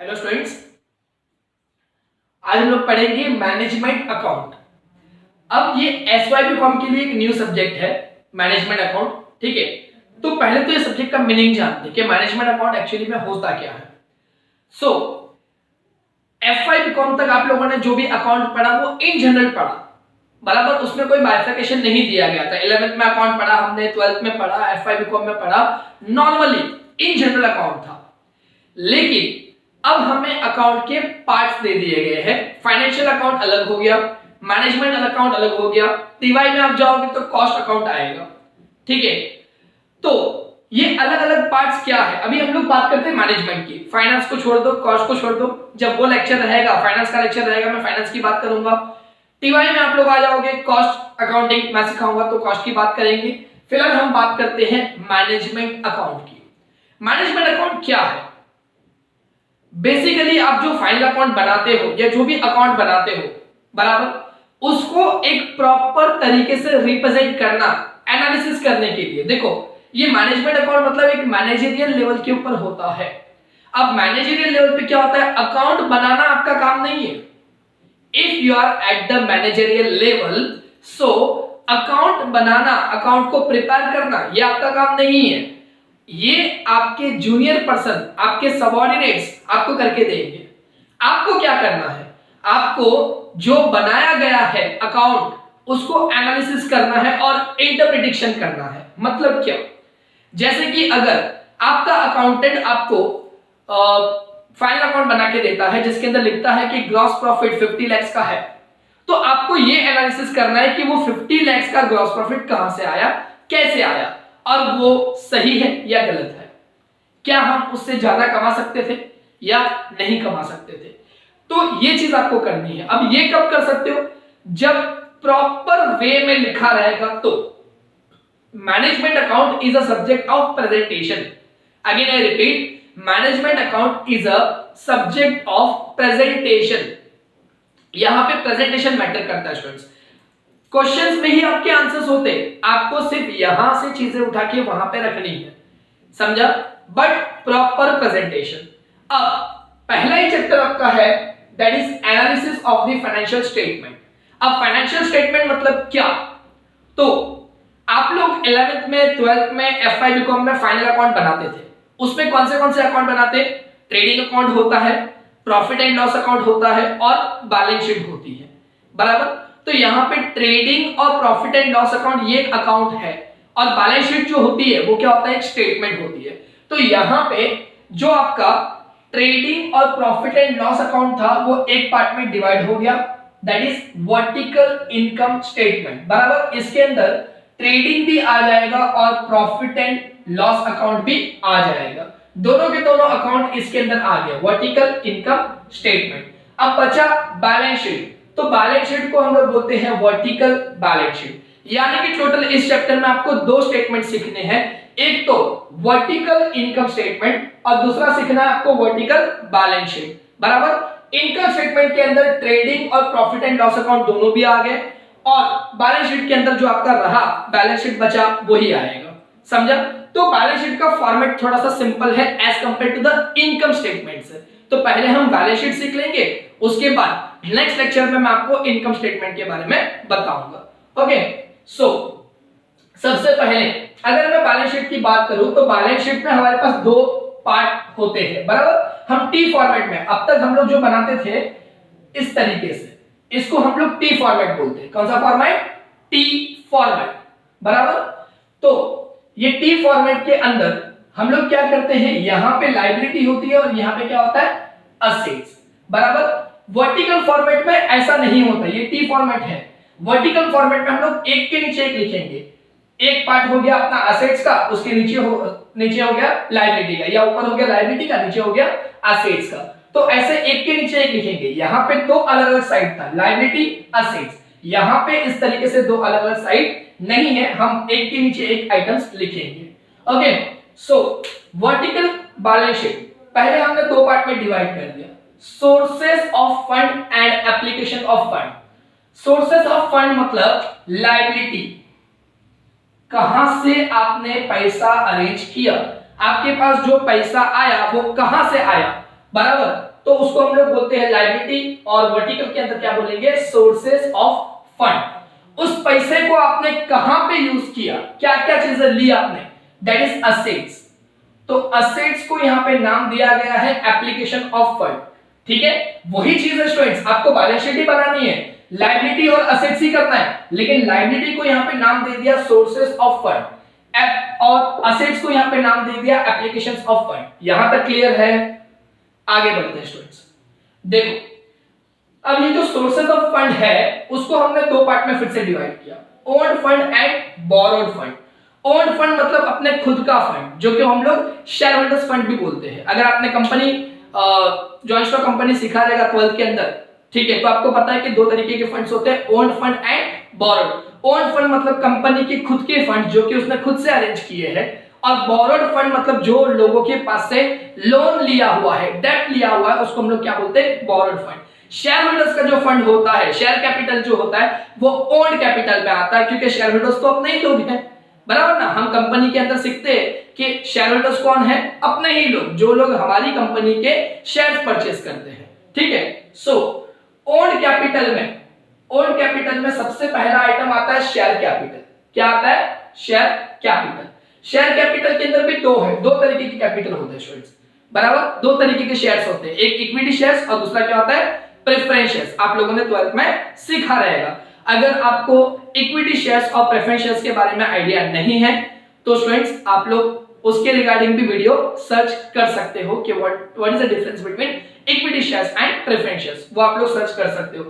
Hello students, आज हम लोग पढ़ेंगे मैनेजमेंट अकाउंट। अब ये SYBCom के लिए एक न्यू सब्जेक्ट है मैनेजमेंट अकाउंट। ठीक है, तो पहले तो ये सब्जेक्ट का मीनिंग जानते हैं कि मैनेजमेंट अकाउंट एक्चुअली में होता क्या है। सो FYBCom तक आप लोगों ने जो भी अकाउंट पढ़ा वो इन जनरल पढ़ा, बराबर। उसमें कोई बाइफर्केशन नहीं दिया गया था। 11th में अकाउंट पढ़ा हमने, 12th में पढ़ा, FYBCom में पढ़ा, नॉर्मली इन जनरल अकाउंट था। लेकिन अब हमें अकाउंट के पार्ट्स दे दिए गए हैं। फाइनेंशियल अकाउंट अलग हो गया, मैनेजमेंट अकाउंट अलग हो गया, टीवाई में आप जाओगे तो कॉस्ट अकाउंट आएगा। ठीक है, तो ये अलग अलग पार्ट्स क्या है। अभी हम लोग बात करते हैं मैनेजमेंट की। फाइनेंस को छोड़ दो, कॉस्ट को छोड़ दो। जब वो लेक्चर रहेगा, फाइनेंस का लेक्चर रहेगा, मैं फाइनेंस की बात करूंगा। टीवाई में आप लोग आ जाओगे, कॉस्ट अकाउंटिंग मैं सिखाऊंगा तो कॉस्ट की बात करेंगे। फिलहाल हम बात करते हैं मैनेजमेंट अकाउंट की। मैनेजमेंट अकाउंट क्या है? बेसिकली आप जो फाइनल अकाउंट बनाते हो या जो भी अकाउंट बनाते हो, बराबर, उसको एक प्रॉपर तरीके से रिप्रेजेंट करना, एनालिसिस करने के लिए। देखो, ये मैनेजमेंट अकाउंट मतलब एक मैनेजरियल लेवल के ऊपर होता है। अब मैनेजरियल लेवल पे क्या होता है? अकाउंट बनाना आपका काम नहीं है। If you are at the managerial level, so account बनाना, अकाउंट को प्रिपेयर करना, ये आपका काम नहीं है। ये आपके जूनियर पर्सन, आपके सबऑर्डिनेट्स आपको करके देंगे। आपको क्या करना है? आपको जो बनाया गया है अकाउंट, उसको एनालिसिस करना है और इंटरप्रिटेशन करना है। मतलब क्या? जैसे कि अगर आपका अकाउंटेंट आपको फाइनल अकाउंट बना के देता है जिसके अंदर लिखता है कि ग्रॉस प्रॉफिट 50 लाख का है, तो आपको ये एनालिसिस करना है कि वो 50 लाख का ग्रॉस प्रॉफिट कहां से आया, कैसे आया, और वो सही है या गलत है। क्या हम उससे ज्यादा कमा सकते थे या नहीं कमा सकते थे? तो ये चीज आपको करनी है। अब ये कब कर सकते हो? जब प्रॉपर वे में लिखा रहेगा तो। Management account is a subject of presentation. Again I repeat, management account is a subject of presentation. यहां पे प्रेजेंटेशन मैटर करता है स्टूडेंट्स। क्वेश्चंस में ही आपके आंसर्स होते, आपको सिर्फ यहां से चीजें उठा के वहां पे रखनी है, समझा? But proper presentation. अब पहला ही चैप्टर आपका है, that is analysis of the financial statement. अब फाइनेंशियल स्टेटमेंट मतलब क्या? तो आप लोग 11th में, 12th में, FYBCom में फाइनल अकाउंट बनाते थे। उसमें कौन से अकाउंट बनाते? ट्रेडिंग अकाउंट होता है, प्रॉफिट एंड लॉस अकाउंट होता है और बैलेंस शीट होती है, बराबर। तो यहाँ पे ट्रेडिंग और प्रॉफिट एंड लॉस अकाउंट ये एक अकाउंट है, और बैलेंस शीट जो होती है वो क्या होता है? एक स्टेटमेंट होती है। तो यहाँ पे जो आपका ट्रेडिंग और प्रॉफिट एंड लॉस अकाउंट था वो एक पार्ट में डिवाइड हो गया, that is vertical income statement, बराबर। इसके अंदर ट्रेडिंग भी आ जाएगा और प्रॉफिट एंड लॉस अकाउंट भी आ जाएगा। दोनों के दोनों अकाउंट इसके अंदर आ गए, वर्टिकल इनकम स्टेटमेंट। अब बचा बैलेंस शीट। तो बैलेंस शीट को हम लोग बोलते हैं वर्टिकल बैलेंस शीट। यानी कि टोटल इस चैप्टर में आपको दो स्टेटमेंट सीखने हैं, एक तो वर्टिकल इनकम स्टेटमेंट और दूसरा सीखना है आपको वर्टिकल बैलेंस शीट, बराबर। इनकम स्टेटमेंट के अंदर ट्रेडिंग और प्रॉफिट एंड लॉस अकाउंट दोनों भी आ गए, और बैलेंस शीट के अंदर जो आपका रहा बैलेंस शीट बचा वही आएगा, समझा? तो बैलेंस शीट का फॉर्मेट थोड़ा सा सिंपल है as compare to the income statement से। तो पहले हम बैलेंस शीट सीख लेंगे, उसके बाद नेक्स्ट लेक्चर में मैं आपको इनकम स्टेटमेंट के बारे में बताऊंगा। ओके, सो सबसे पहले अगर मैं बैलेंस शीट की बात करूं तो बैलेंस शीट में हमारे पास दो पार्ट होते हैं, बराबर। हम टी फॉर्मेट में अब तक हम लोग जो बनाते थे इस तरीके से, इसको हम लोग टी फॉर्मेट बोलते हैं। कौन सा फॉर्मेट? टी फॉर्मेट, बराबर। तो ये टी फॉर्मेट के अंदर हम लोग क्या करते हैं? यहां पे लायबिलिटी होती है और यहां पे क्या होता है? असेट्स, बराबर। वर्टिकल फॉर्मेट में ऐसा नहीं होता, ये टी फॉर्मेट है। वर्टिकल फॉर्मेट में हम लोग एक के नीचे एक लिखेंगे। एक पार्ट हो गया अपना असेट्स का, उसके नीचे हो गया लायबिलिटी का, या ऊपर हो गया लायबिलिटी का, नीचे हो गया असेट्स का। तो ऐसे एक के नीचे एक लिखेंगे। यहां पे दो अलग अलग साइड था, लायबिलिटी, असेट्स। यहां पे इस तरीके से दो अलग अलग साइड नहीं है, हम एक के नीचे एक आइटम्स लिखेंगे। ओके, सो वर्टिकल बैलेंस शीट पहले हमने दो पार्ट में डिवाइड कर दिया, sources of fund and application of fund. Sources of fund मतलब लायबिलिटी, कहां से आपने पैसा अरेंज किया, आपके पास जो पैसा आया वो कहां से आया, बराबर। तो उसको हम लोग बोलते हैं लायबिलिटी, और वर्टिकल के अंदर क्या बोलेंगे, सोर्सेस ऑफ फंड। उस पैसे को आपने कहां पे यूज किया, क्या क्या चीजें ली आपने, दैट इज असेट्स। तो असेट्स को यहां पे नाम दिया गया है एप्लीकेशन ऑफ फंड। ठीक है, वही चीज है स्टूडेंट्स, आपको बैलेंस शीट ही बनानी है, लायबिलिटी और असेट्स ही करना है, लेकिन लायबिलिटी को यहां पे नाम दे दिया सोर्सेस ऑफ फंड और असेट्स को यहां पे नाम दे दिया एप्लीकेशंस ऑफ फंड। यहां तक क्लियर है? आगे बढ़ते हैं स्टूडेंट्स। देखो अब ये जो सोर्सेस ऑफ फंड है उसको हमने दो पार्ट में फिर से डिवाइड किया, owned fund and borrowed fund. Owned fund मतलब अपने खुद का फंड, जो कि हम लोग शेयर होल्डर्स फंड भी बोलते हैं। अगर आपने कंपनी जॉइंट स्टॉक कंपनी सिखा रहेगा 12th के अंदर, ठीक है, तो आपको पता है कि दो तरीके के फंड्स होते हैं, owned fund and borrowed. Owned fund मतलब कंपनी के खुद के फंड जो कि उसने खुद से अरेंज किए हैं, और बोरोड फंड मतलब जो लोगों के पास से लोन लिया हुआ है, डेट लिया हुआ है, उसको हम लोग क्या बोलते हैं, बोरोड फंड। शेयर होल्डर्स का जो फंड होता है, शेयर कैपिटल जो होता है, वो ओन्ड कैपिटल में आता है, क्योंकि शेयर होल्डर्स तो अपने ही लोग हैं, बराबर ना। हम कंपनी के अंदर सीखते हैं कि शेयर होल्डर्स कौन है, अपने ही लोग, जो लोग हमारी कंपनी के शेयर्स परचेस करते हैं। ठीक है, सो ओन्ड कैपिटल में सबसे पहला आइटम आता है शेयर कैपिटल। क्या आता है, शेयर कैपिटल। शेयर कैपिटल के अंदर भी दो तरीके के कैपिटल होते हैं स्टूडेंट्स, बराबर, दो तरीके के शेयर्स होते हैं, एक इक्विटी शेयर्स और दूसरा क्या होता है, प्रेफरेंस शेयर्स। आप लोगों ने 12th में सीखा रहेगा। अगर आपको इक्विटी शेयर्स और प्रेफरेंस शेयर्स के बारे में आइडिया नहीं है तो स्टूडेंट्स आप लोग उसके रिगार्डिंग भी वीडियो सर्च कर सकते हो कि what is the difference between equity shares and preference shares, वो आप लोग सर्च कर सकते हो।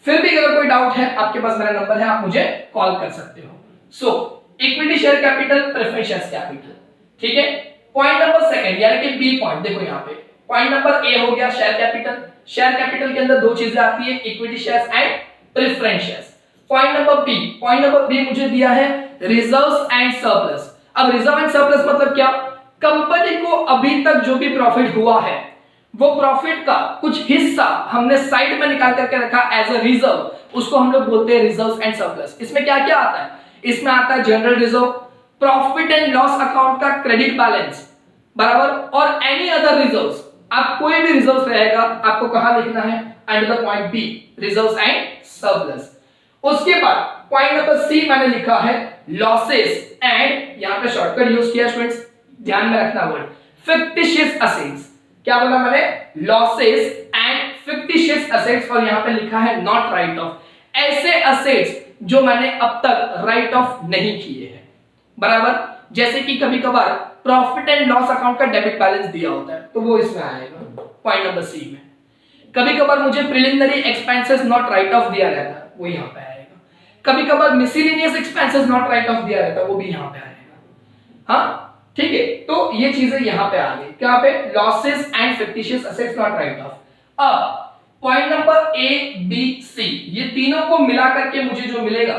फिर भी अगर कोई डाउट है, आपके पास मेरा नंबर है, आप मुझे कॉल कर सकते हो। So equity share capital, preference share capital, ठीक है। पॉइंट नंबर सेकंड यानी कि बी पॉइंट, देखो यहाँ पे पॉइंट नंबर ए हो गया शेयर कैपिटल। शेयर कैपिटल के अंदर दो चीजें आती है, equity shares and preference shares. Point number B मुझे दिया है रिजर्व्स एंड सरप्लस। अब रिजर्व एंड सरप्लस मतलब क्या, कंपनी को अभी तक जो भी प्रॉफिट हुआ है वो प्रॉफिट का कुछ हिस्सा हमने साइड में निकाल करके रखा एज अ रिजर्व, उसको हम लोग बोलते हैं रिजर्व्स एंड सरप्लस। इसमें क्या क्या आता है, इसमें आता है general reserve, profit and loss account का क्रेडिट बैलेंस, बराबर, और एनी अदर रिजर्व्स। आप कोई भी रिजर्व रहेगा आपको कहां लिखना है, under the point B, reserves and surplus. उसके बाद पॉइंट नंबर सी मैंने लिखा है लॉसेस एंड, यहां पे शॉर्टकट यूज किया स्टूडेंट्स, ध्यान में रखना वर्ड, फिक्टिशियस असेट्स। क्या बोला मैंने, लॉसेस एंड फिक्टिशियस असेट्स, और यहां पे लिखा है नॉट राइट ऑफ, ऐसे असेट्स जो मैंने अब तक राइट ऑफ नहीं किए हैं, बराबर। जैसे कि कभी कभार प्रॉफिट एंड लॉस अकाउंट का डेबिट बैलेंस दिया होता है तो वो इसमें आएगा पॉइंट नंबर सी में। कभी कभार मुझे preliminary expenses not write of दिया रहता है, वो यहां पे आएगा। कभी कभार miscellaneous expenses not write of दिया रहता है, वो भी यहां पे आएगा। हाँ ठीक है, तो ये चीजें यहां पे आ गई, क्या पे, losses and fictitious assets not write off. अब point number A B C, ये तीनों को मिला करके मुझे जो मिलेगा,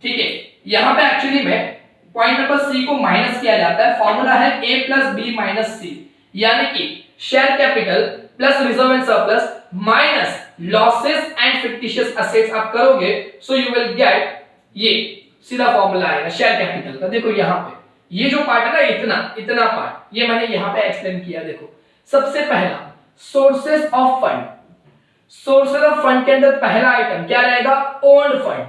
ठीक है, यहां पे एक्चुअली में पॉइंट नंबर सी को माइनस किया जाता है, फॉर्मूला है a प्लस बी माइनस सी, यानी कि share capital plus reserve and surplus minus losses and fictitious assets आप करोगे, सो यू विल गेट, ये सीधा फॉर्मूला आएगा शेयर कैपिटल का। देखो यहां पे ये जो पार्ट है ना, इतना पार्ट, ये मैंने यहां पे एक्सप्लेन किया। देखो सबसे पहला sources of fund, sources of fund के अंदर पहला आइटम क्या रहेगा, ओन्ड फंड।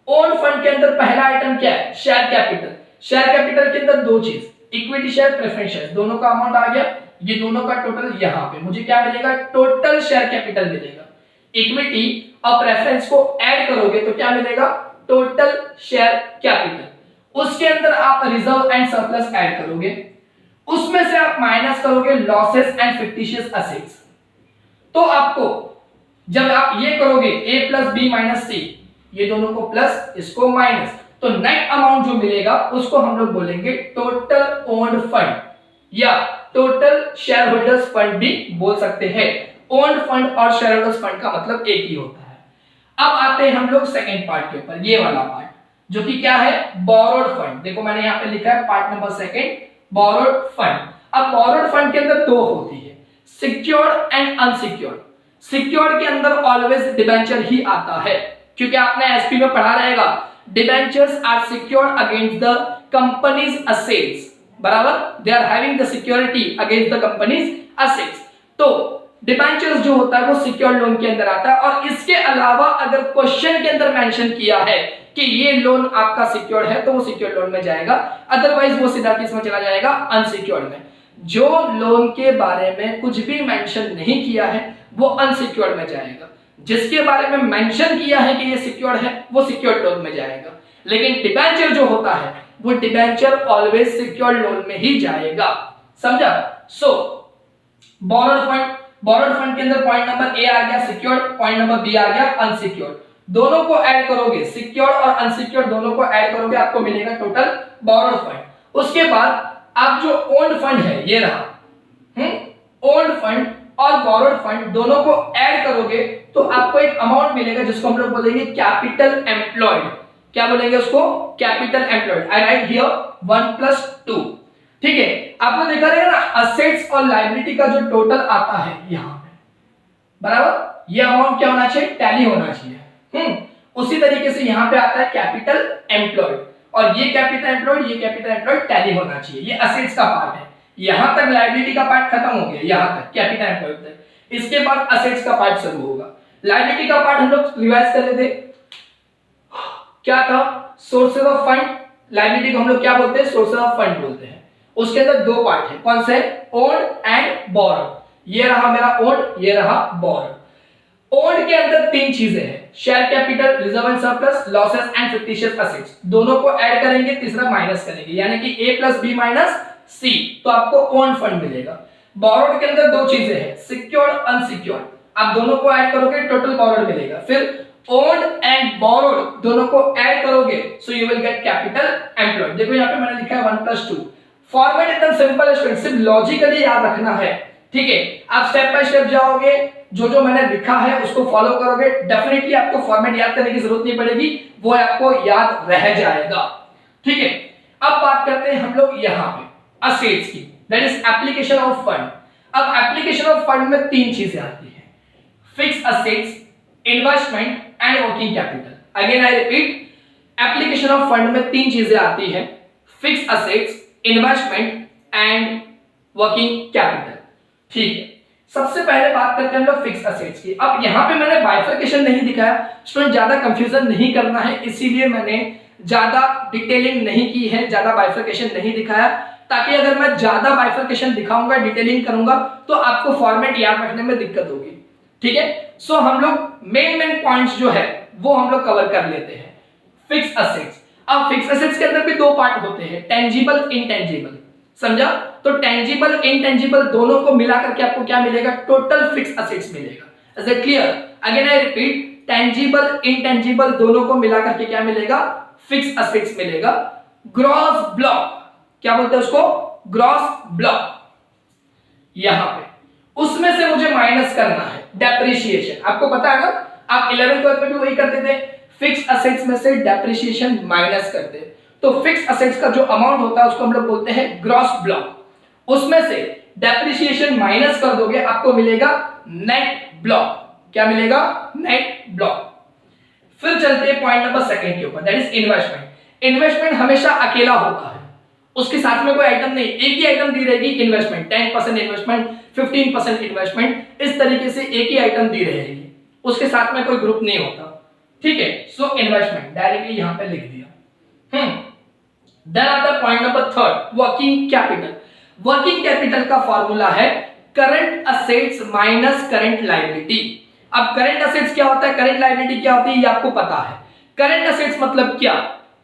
ओन्ड फंड के अंदर पहला आइटम क्या है, शेयर कैपिटल। शेयर कैपिटल के अंदर दो चीज, इक्विटी शेयर, प्रेफरेंस शेयर, दोनों का अमाउंट आ गया, ये दोनों का टोटल यहां पे मुझे क्या मिलेगा, टोटल शेयर कैपिटल मिलेगा। इक्विटी और प्रेफरेंस को ऐड करोगे तो क्या मिलेगा, टोटल शेयर कैपिटल। उसके अंदर आप रिजर्व एंड सरप्लस ऐड करोगे, उसमें से आप माइनस करोगे लॉसेस एंड फिक्टिशियस असेट्स। तो आपको जब आप ये करोगे a प्लस बी माइनस सी, ये दोनों को प्लस इसको माइनस, तो नेट अमाउंट जो मिलेगा उसको हम लोग बोलेंगे टोटल ओन्ड फंड या टोटल शेयर होल्डर्स फंड भी बोल सकते हैं। ओन्ड फंड और शेयर होल्डर्स फंड का मतलब एक ही होता है। अब आते हैं हम लोग सेकंड पार्ट के ऊपर, ये वाला पार्ट जो कि क्या है, बोरोड फंड। देखो मैंने यहाँ पे लिखा है part number second, borrowed fund. अब बोरोड फंड के अंदर दो होती है, सिक्योर्ड एंड अनसिक्योर्ड। सिक्योर्ड के अंदर ऑलवेज डिबेंचर ही आता है, क्योंकि आपने एसपी में पढ़ा रहेगा, debentures are secured against the company's assets, बराबर, they are having the security against the company's assets. तो डिबेंचर्स जो होता है वो सिक्योर्ड लोन के अंदर आता है, और इसके अलावा अगर क्वेश्चन के अंदर मेंशन किया है कि ये लोन आपका सिक्योर्ड है तो वो सिक्योर्ड लोन में जाएगा, अदरवाइज वो सीधा किस में चला जाएगा, अनसिक्योर्ड में। जो लोन के बारे में कुछ भी मेंशन नहीं किया है वो अनसिक्योर्ड में जाएगा, जिसके बारे में मेंशन किया है कि ये सिक्योर्ड है वो सिक्योर्ड लोन में जाएगा। लेकिन डिबेंचर जो होता है वो डिबेंचर ऑलवेज सिक्योर्ड लोन में ही जाएगा, समझा। सो बोरोड फंड के अंदर पॉइंट नंबर ए आ गया सिक्योर्ड, पॉइंट नंबर बी आ गया अनसिक्योर्ड। दोनों को ऐड करोगे, सिक्योर्ड और अनसिक्योर्ड दोनों को ऐड करोगे, आपको मिलेगा टोटल बोरोड फंड। उसके बाद आप जो ओन्ड फंड है ये रहा, ओन्ड फंड और बोरोड फंड दोनों को ऐड करोगे तो आपको एक अमाउंट मिलेगा जिसको हम लोग बोलेंगे कैपिटल एम्प्लॉयड। क्या बोलेंगे उसको, capital employed. I write here 1 + 2, ठीक है। आपने देखा रहेगा ना असेट्स और लायबिलिटी का जो टोटल आता है यहां पे, बराबर, ये अमाउंट क्या होना चाहिए, टैली होना चाहिए। उसी तरीके से यहां पे आता है कैपिटल एम्प्लॉयड, और ये कैपिटल एम्प्लॉयड, ये कैपिटल एम्प्लॉयड टैली होना चाहिए। ये असेट्स का पार्ट है, यहां तक लायबिलिटी का पार्ट खत्म हो गया, यहां तक कैपिटल एम्प्लॉयड तक। इसके बाद असेट्स का पार्ट शुरू होगा। लायबिलिटी का पार्ट हम लोग रिवाइज कर लेते, क्या था, सोर्सेज ऑफ फंड। लायबिलिटी को हम लोग क्या बोलते हैं, सोर्सेज ऑफ फंड बोलते हैं। उसके अंदर दो पार्ट है, कौन से, ओन्ड एंड बोरोड। ये रहा मेरा ओन्ड, ये रहा बोरोड। ओन्ड के अंदर तीन चीजें हैं, share capital, reserve and surplus, losses and fictitious assets. दोनों को ऐड करेंगे, तीसरा माइनस करेंगे, यानी कि ए प्लस बी माइनस सी, तो आपको ओन्ड फंड मिलेगा। बोरोड के अंदर दो चीजें हैं, सिक्योर्ड, अनसिक्योर्ड। आप दोनों को ऐड करोगे टोटल बोरोड मिलेगा। फिर ओन्ड एंड बोरोड दोनों को ऐड करोगे so you will get capital employed. देखो यहाँ पे मैंने लिखा है 1 + 2। फॉर्मेट एकदम सिंपल है स्टूडेंट, सिर्फ लॉजिकली याद रखना है, ठीक है। आप स्टेप बाय स्टेप जाओगे, जो जो मैंने लिखा है उसको फॉलो करोगे, डेफिनेटली आपको फॉर्मेट याद करने की जरूरत नहीं पड़ेगी, वो आपको याद रह जाएगा, ठीक है। अब बात करते हैं हम लोग यहाँ पे असेट्स की, that is application of fund. अब एप्लीकेशन ऑफ फंड में तीन चीजें आती है, fix assets, investment and working capital. Again I repeat, application of fund में तीन चीजें आती हैं, fix assets, investment and working capital, ठीक है। सबसे पहले बात करते हैं हम लोग फिक्स असेट्स की। अब यहां पे मैंने बाइफरकेशन नहीं दिखाया, स्टूडेंट ज्यादा कंफ्यूजन नहीं करना है, इसीलिए मैंने ज्यादा डिटेलिंग नहीं की है, ज्यादा बाइफरकेशन नहीं दिखाया, ताकि अगर मैं ज्यादा बाइफरकेशन दिखाऊंगा, डिटेलिंग करूंगा तो आपको फॉर्मेट याद रखने में दिक्कत होगी, ठीक है। सो हम लोग मेन पॉइंट्स जो है वो हम लोग कवर कर लेते हैं। फिक्स असेट्स, अब फिक्स असेट्स के अंदर भी दो पार्ट होते हैं, टेंजिबल, इनटेंजिबल, समझा। तो टेंजिबल, इनटेंजिबल दोनों को मिला करके आपको क्या मिलेगा, टोटल फिक्स असेट्स मिलेगा। Is it clear? Again I repeat, tangible, intangible दोनों को मिला करके क्या मिलेगा, फिक्स असेट्स मिलेगा। ग्रॉस ब्लॉक, क्या बोलते हैं उसको, ग्रॉस ब्लॉक, यहां पे उसमें से मुझे माइनस करना है डेप्रिसिएशन। आपको पता है ना, आप 11th 12th में भी वही करते थे, फिक्स असेट्स में से डेप्रिसिएशन माइनस करते। तो फिक्स असेट्स का जो अमाउंट होता है उसको हम लोग बोलते हैं ग्रॉस ब्लॉक। उसमें से डेप्रिसिएशन माइनस कर दोगे, आपको मिलेगा नेट ब्लॉक। क्या मिलेगा, नेट ब्लॉक। फिर चलते हैं पॉइंट नंबर सेकंड के ऊपर, दैट इज इन्वेस्टमेंट। इन्वेस्टमेंट हमेशा अकेला होता है, उसके साथ में कोई आइटम नहीं, एक ही आइटम दी रहेगी इन्वेस्टमेंट, 10% इन्वेस्टमेंट, 15% इन्वेस्टमेंट, इस तरीके से एक ही आइटम दी रहेगी, उसके साथ में कोई ग्रुप नहीं होता, ठीक है। सो इन्वेस्टमेंट डायरेक्टली यहां पे लिख दिया। देन आता है point number third, working capital. Working capital का फॉर्मूला है current assets minus current liability. अब करंट असेट्स क्या होता है, करंट लायबिलिटी क्या होती है, ये आपको पता है। करंट असेट्स मतलब क्या,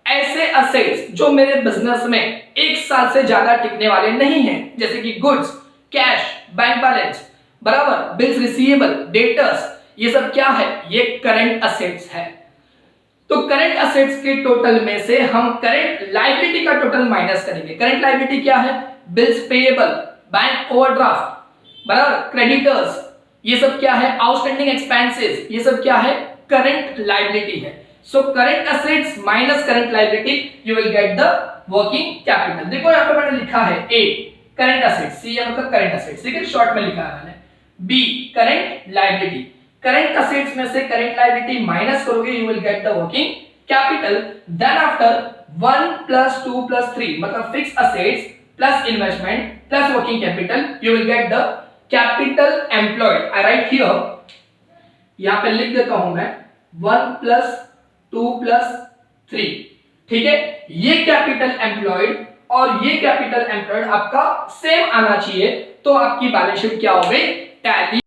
ऐसे असेट्स जो मेरे बिजनेस में एक साल से ज्यादा टिकने वाले नहीं हैं, जैसे कि गुड्स, कैश, बैंक बैलेंस, बराबर, बिल्स रिसीवेबल, डेटर्स, ये सब क्या है, ये करंट असेट्स है। तो करंट असेट्स के टोटल में से हम करंट लायबिलिटी का टोटल माइनस करेंगे। करंट लायबिलिटी क्या है, बिल्स पेएबल, बैंक ओवरड्राफ्ट, बराबर, क्रेडिटर्स, ये सब क्या है, आउटस्टैंडिंग एक्सपेंसेस, ये सब क्या है, करंट लायबिलिटी है। So current assets minus current liability, you will get the working capital. देखो यहां पे मैंने लिखा है ए करंट असेट्स, सी मतलब करंट असेट्स, ठीक है, शॉर्ट में लिखा है मैंने। B current liability, current assets में से करंट लायबिलिटी माइनस करोगे, you will get the working capital. Then after 1 + 2 + 3 मतलब fix assets plus investment plus working capital, you will get the capital employed, I write here, यहां पे लिख देता हूं मैं 1 + 2 + 3, ठीक है। ये कैपिटल एम्प्लॉयड और ये कैपिटल एम्प्लॉयड आपका सेम आना चाहिए, तो आपकी बैलेंस शीट क्या हो गई, टैली